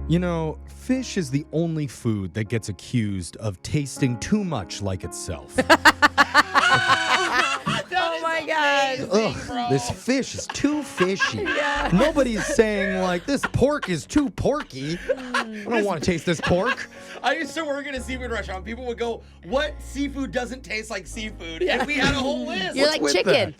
You know, fish is the only food that gets accused of tasting too much like itself. Oh my God. Ugh, this fish is too fishy. Nobody's saying, like, this pork is too porky. I don't want to taste this pork. I used to work at a seafood restaurant. People would go, what seafood doesn't taste like seafood? And we had a whole list. You're like chicken.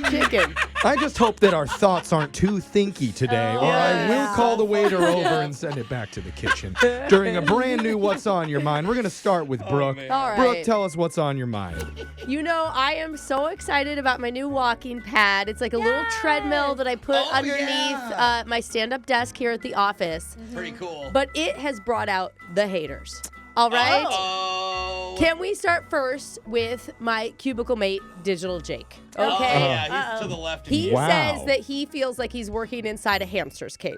Chicken. I just hope that our thoughts aren't too thinky today, or I will call the waiter over and send it back to the kitchen. During a brand new What's on Your Mind, we're going to start with Brooke. All right. Brooke, tell us what's on your mind. You know, I am so excited about my new walking pad. It's like a little treadmill that I put underneath my stand-up desk here at the office. Pretty cool. But it has brought out the haters. All right? Oh. Can we start first with my cubicle mate, Digital Jake? Okay? Oh, yeah, he's to the left. He Wow. says that he feels like he's working inside a hamster's cage.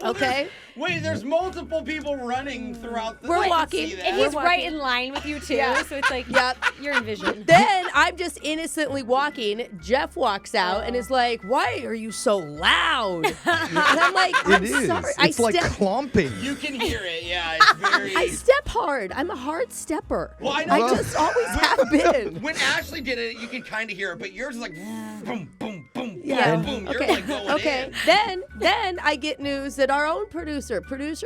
Okay? Wait, there's multiple people running throughout the We're I can walking, see that. And We're he's right in line with you, too. Yeah. So it's like, Yep. you're envisioned. Then I'm just innocently walking. Jeff walks out and is like, "Why are you so loud?" And I'm like, "I'm It is. sorry. It's like clomping. You can hear it, yeah. It's very. I step hard. I'm a hard stepper. Well, I know. I just always have been." When Ashley did it, you could kind of hear it, but yours is like boom, boom, boom, Yeah. boom, boom. You're Okay. like going Okay. in. Then I get news that our own producer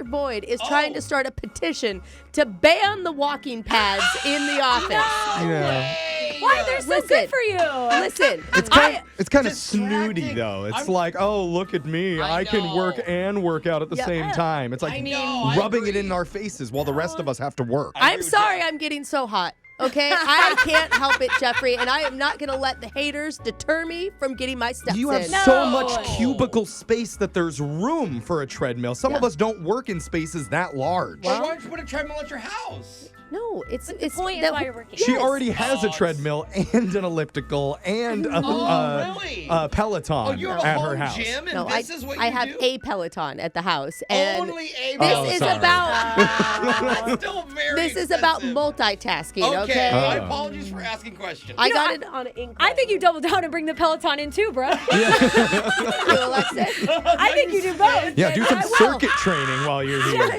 Boyd, is trying to start a petition to ban the walking pads in the office. Yeah. Why? They're so Listen. good for you. Listen, It's kind of distracting. snooty, though. It's I'm- like, oh, look at me. I I can work know. and work out at the Yeah. same time. It's like I know, I rubbing it agree. in our faces while the rest of us have to work. I I'm agree with sorry Jeff. I'm getting so hot. Okay, I can't help it, Jeffrey, and I am not going to let the haters deter me from getting my steps You have in. so No. much cubicle space that there's room for a treadmill. Some of Yeah. us don't work in spaces that large. Well, why don't you put a treadmill at your house? No, it's The point is that- why you're working. She Yes. already has a Oh, treadmill and an elliptical and a, really? Peloton Oh, you have a at home her house. gym, and No, this is what I you have do? a Peloton at the house, and Only a this Oh, is sorry. about That's still very this is about expensive. multitasking. Okay, Okay, my Oh. apologies for asking questions. I You know, got I- it on an income. I think you double down and bring the Peloton in, too, bro. Alexis. I think you do both. Yeah, do some I will. circuit training while you're here.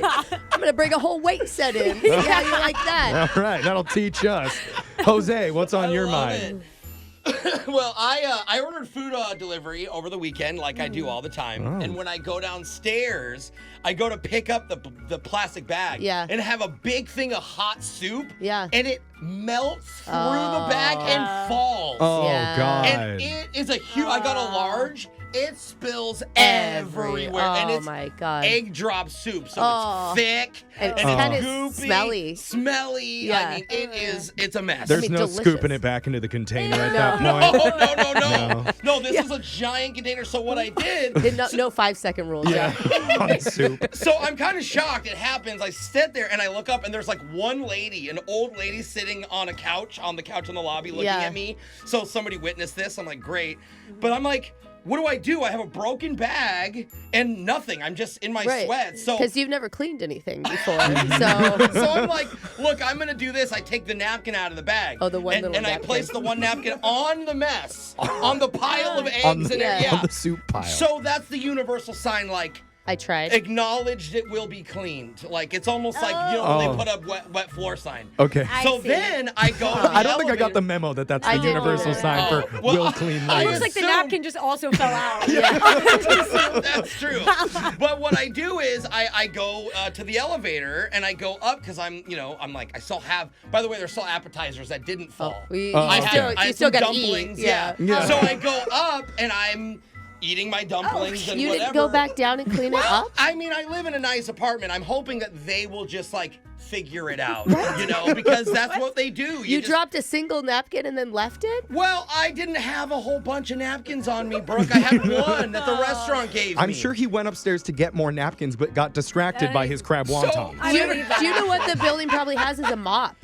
I'm gonna bring a whole weight set in. See how you like that? All right, that'll teach us. Jose, what's on your love mind? Well, I ordered food delivery over the weekend, like I do all the time. Oh. And when I go downstairs, I go to pick up the plastic bag. Yeah. And have a big thing of hot soup. Yeah. And it melts through Oh. the bag and falls. Oh, Yeah. God. And it is a huge. I got a large. It spills everywhere, and Oh it's my God. egg drop soup, so Oh. it's thick And it's kinda goopy, smelly. Smelly. Yeah. I mean, it's a mess. There's mean, no delicious. scooping it back into the container at that No, point. no. No, this is a giant container. So what I did, No 5-second rule. Yeah, hot soup. so I'm kind of shocked. It happens. I sit there and I look up and there's like one lady, an old lady sitting on the couch in the lobby looking Yeah. at me. So somebody witnessed this. I'm like, great. But I'm like, what do? I have a broken bag and nothing. I'm just in my sweat. So because you've never cleaned anything before, so So I'm like, look, I'm gonna do this. I take the napkin out of the bag. Oh, the one little and I napkin. place the one napkin on the mess, on the pile of eggs On the, and Yeah. on the soup pile. So that's the universal sign, like, I tried. acknowledged it will be cleaned. Like, it's almost like, when Oh. they put up wet floor sign. okay. I So see. then I go to the I don't think I got the elevator. memo that that's I the didn't universal either. sign Oh, for well, will clean I It later. looks like the assume- napkin just also fell out. That's true. But what I do is I go to the elevator and I go up because I'm like, I still have, by the way, there's still appetizers that didn't fall. You I still, had you still some got to dumplings, eat. Yeah. Yeah. So I go up and I'm eating my dumplings and You whatever. didn't go back down and clean it Well, up? I mean, I live in a nice apartment. I'm hoping that they will just like figure it out, because that's what they do. You just- dropped a single napkin and then left it? Well, I didn't have a whole bunch of napkins on me, Brooke. I had one that the restaurant gave me. I'm sure he went upstairs to get more napkins, but got distracted by his crab wonton. I Do you, believe that. do you know what the building probably has is a mop?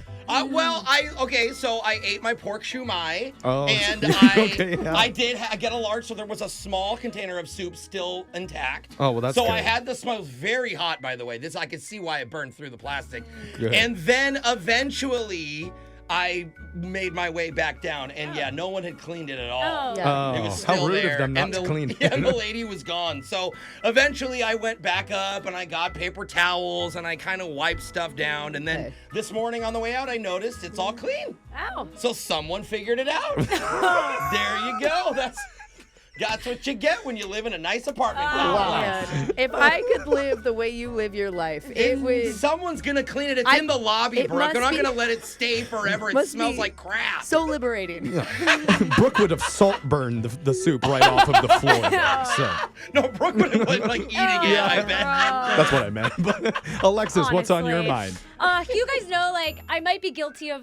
So I ate my pork shumai, Oh, and okay, yeah. I did get a large, so there was a small container of soup still intact. Oh, well, that's So good. I had the smoke very hot, by the way. This I could see why it burned through the plastic. Good. And then eventually, I made my way back down, and yeah, no one had cleaned it at all. Oh. Yeah. It was how still rude there, of them not and to clean it. Yeah, and the lady was gone. So eventually I went back up and I got paper towels and I kind of wiped stuff down. And then Okay. this morning on the way out, I noticed it's all clean. Ow. So someone figured it out. There you go. That's what you get when you live in a nice apartment complex. Man, if I could live the way you live your life, it would. Someone's gonna clean it. It's in the lobby, it Brooke. must They're not be- gonna let it stay forever. It must smells be like crap. So liberating. Brooke would have salt burned the soup right off of the floor. There, so No, Brooke would have been like eating it. I bet. that's what I meant. But Alexis, what's on your Honestly. mind? You guys know, like, I might be guilty of,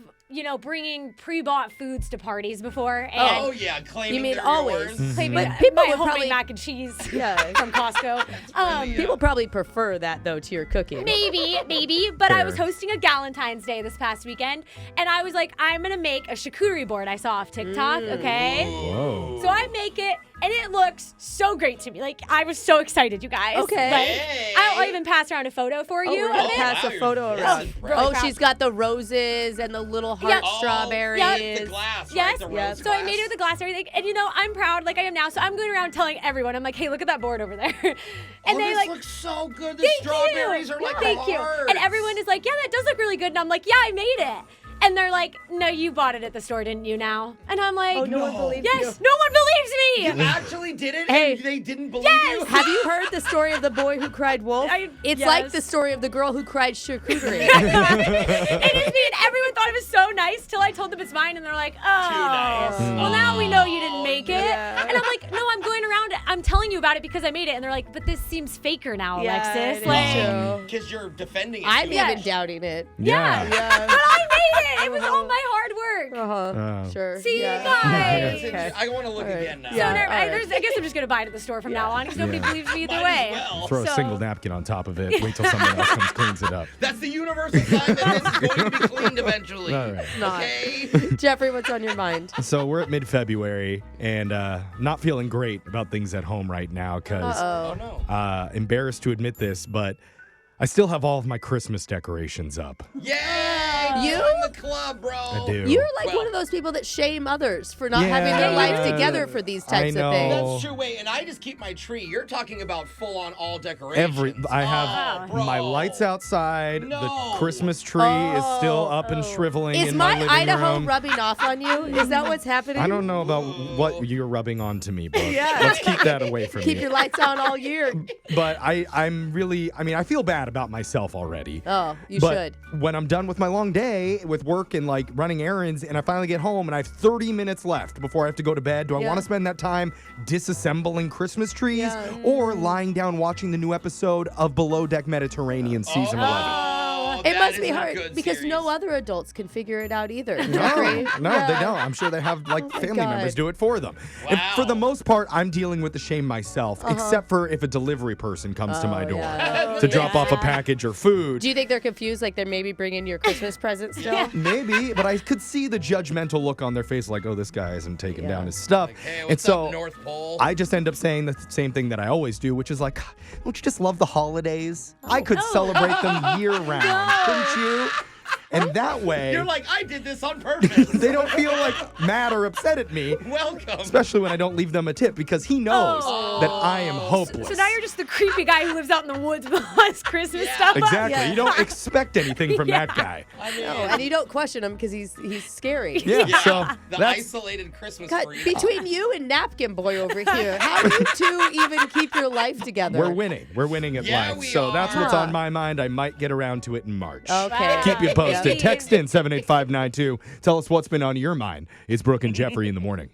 bringing pre-bought foods to parties before. And Oh yeah, claiming You mean they're always? yours. claiming But people my would homemade probably- mac and cheese Yeah. from Costco. People probably prefer that though to your cooking. Maybe. But I was Fair. hosting a Galentine's Day this past weekend, and I was like, I'm gonna make a charcuterie board I saw off TikTok. Okay. Whoa. So I make it, and it looks so great to me. Like, I was so excited, you guys. Okay. Like, Hey. I'll even pass around a photo for you. really? of it. Pass a you're photo really around. impressed. Oh, proud. she's got the roses and the little heart Yeah. Oh, strawberries. yeah, the glass, Yes. right? The Yep. rose So I glass. made it with the glass and everything. And I'm proud like I am now. So I'm going around telling everyone, I'm like, hey, look at that board over there. And Oh, they this like, looks so good. The thank strawberries you. are like Thank you. hearts. And everyone is like, yeah, that does look really good. And I'm like, yeah, I made it. And they're like, no, you bought it at the store, didn't you now? And I'm like, Oh, no one No. believes yes, you. no one believes You me. actually did it, Hey. and they didn't believe Yes. you. Have you heard the story of the boy who cried wolf? It's like yes. the story of the girl who cried charcuterie. It is me, and everyone thought it was so nice till I told them it's mine, and they're like, oh, nice. well, now we know you didn't make it. Yeah. And I'm like, no, I'm going around, I'm telling you about it because I made it. And they're like, but this seems faker now, Yeah, Alexis. it is Like, true. Because you're defending it. I'm too even much. doubting it. Yeah. Yeah. but I made it. It was all my hard work. Oh. Sure. See, yeah. guys. Okay. I want to look All right. again now. Yeah. So never, all right. I guess I'm just gonna buy it at the store from now on because nobody Yeah. believes me either Might way. as well. Throw a So- single napkin on top of it. Wait till someone else comes cleans it up. That's the universal sign that this is going to be cleaned eventually. All right. Not. Okay. Jeffrey, what's on your mind? So we're at mid-February and not feeling great about things at home right now because Oh Uh-oh. no. embarrassed to admit this, but I still have all of my Christmas decorations up. Yay! You? Join the club, bro. I do. You're like Well- one of those people that shame others for not Yeah. having their life Yeah. together for these types I of things. know. That's true. Wait, and I just keep my tree. You're talking about full-on all decorations. I have Oh, bro. my lights outside. No. The Christmas tree is still up and shriveling Is in my living Idaho room. rubbing off on you? Is that what's happening? I don't know about what you're rubbing onto me, Brooke. Yeah. Let's keep that away from Keep you. your lights on all year. But I'm really, I feel bad about myself already. Oh, you but should. when I'm done with my long day with work and like running errands and I finally get home and I have 30 minutes left before I have to go to bed, do I Yeah. want to spend that time disassembling Christmas trees Yeah. or lying down watching the new episode of Below Deck Mediterranean season 11? Oh, It that must is be a hard good because series. no other adults can figure it out either. No, Jeffrey. no, Yeah. they don't. I'm sure they have like family God. members do it for them. And for the Wow. most part, I'm dealing with the shame myself, except for if a delivery person comes to my door yeah. to drop off a package or food. Do you think they're confused, like they're maybe bringing your Christmas present still? Maybe, but I could see the judgmental look on their face, like, oh, this guy isn't taking Yeah. down his stuff. Like, hey, and what's so up, North Pole? I just end up saying the same thing that I always do, which is like, don't you just love the holidays? I could celebrate them year round, couldn't you? And that way, You're like, I did this on purpose. they don't feel like mad or upset at me. Welcome. Especially when I don't leave them a tip because he knows that I am hopeless. So now you're just the creepy guy who lives out in the woods with all his Christmas Yeah. stuff. Exactly. Yeah. You don't expect anything from that guy. I mean, No, and you don't question him because he's scary. Yeah. yeah, So the that's isolated Christmas God, tree. between you and Napkin Boy over here, how do you two even keep your life together? we're winning. We're winning at Yeah, life. we So that's are. what's on my mind. I might get around to it in March. Okay. Keep you posted. Yeah. Text in 78592. Tell us what's been on your mind. It's Brooke and Jeffrey in the morning.